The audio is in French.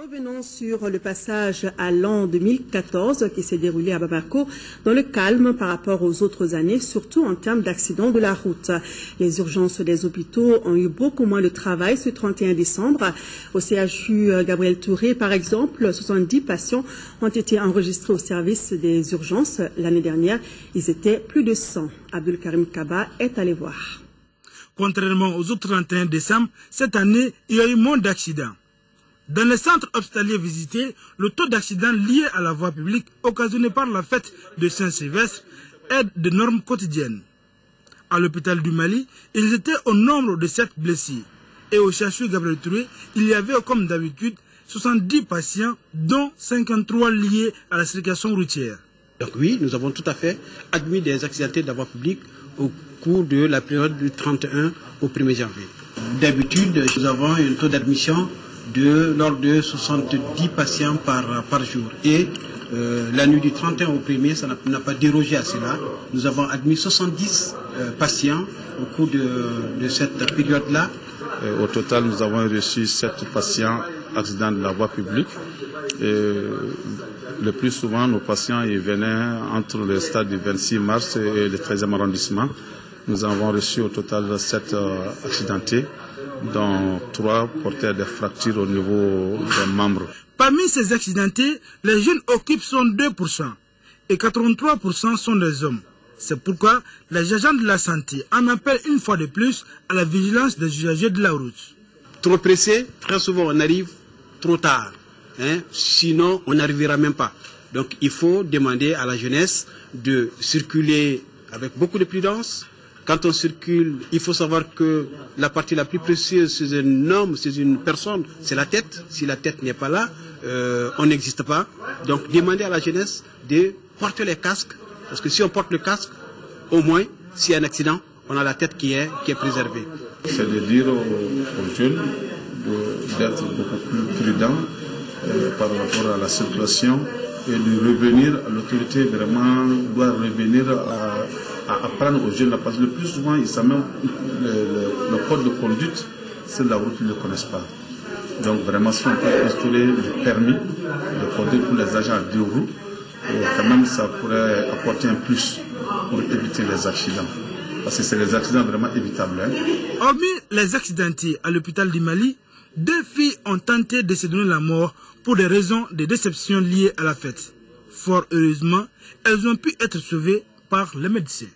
Revenons sur le passage à l'an 2014 qui s'est déroulé à Bamako dans le calme par rapport aux autres années, surtout en termes d'accidents de la route. Les urgences des hôpitaux ont eu beaucoup moins de travail ce 31 décembre. Au CHU Gabriel Touré, par exemple, 70 patients ont été enregistrés au service des urgences. L'année dernière, ils étaient plus de 100. Abdul Karim Kaba est allé voir. Contrairement aux autres 31 décembre, cette année, il y a eu moins d'accidents. Dans les centres hospitaliers visités, le taux d'accidents liés à la voie publique occasionné par la fête de Saint-Sylvestre est de normes quotidiennes. À l'hôpital du Mali, ils étaient au nombre de 7 blessés. Et au CHU Gabriel Touré, il y avait comme d'habitude 70 patients, dont 53 liés à la circulation routière. Donc oui, nous avons tout à fait admis des accidentés de la voie publique au cours de la période du 31 au 1er janvier. D'habitude, nous avons un taux d'admission de l'ordre de 70 patients par jour. Et la nuit du 31 au 1er, ça n'a pas dérogé à cela. Nous avons admis 70 patients au cours de cette période-là. Au total, nous avons reçu 7 patients accidents de la voie publique. Le plus souvent, nos patients ils venaient entre le stade du 26 mars et le 13e arrondissement. Nous avons reçu au total 7 accidentés, dont 3 portaient des fractures au niveau des membres. Parmi ces accidentés, les jeunes occupent 2% et 83% sont des hommes. C'est pourquoi les agents de la santé en appellent une fois de plus à la vigilance des usagers de la route. Trop pressé, très souvent on arrive trop tard. Sinon, on n'arrivera même pas. Donc, il faut demander à la jeunesse de circuler avec beaucoup de prudence. Quand on circule, il faut savoir que la partie la plus précieuse chez un homme, chez une personne, c'est la tête. Si la tête n'est pas là, on n'existe pas. Donc, demander à la jeunesse de porter les casques. Parce que si on porte le casque, au moins, s'il y a un accident, on a la tête qui est préservée. C'est de dire aux jeunes d'être beaucoup plus prudents par rapport à la circulation et de revenir, l'autorité vraiment doit revenir à apprendre aux jeunes, parce que le plus souvent ils savent même le code de conduite sur la route, ils ne le connaissent pas. Donc vraiment si on peut instaurer le permis de conduire pour les agents à 2 roues, quand même ça pourrait apporter un plus pour éviter les accidents. Parce que c'est les accidents vraiment évitables. Hormis les accidentés à l'hôpital du Mali, 2 filles ont tenté de se donner la mort pour des raisons de déception liées à la fête. Fort heureusement, elles ont pu être sauvées par les médecins.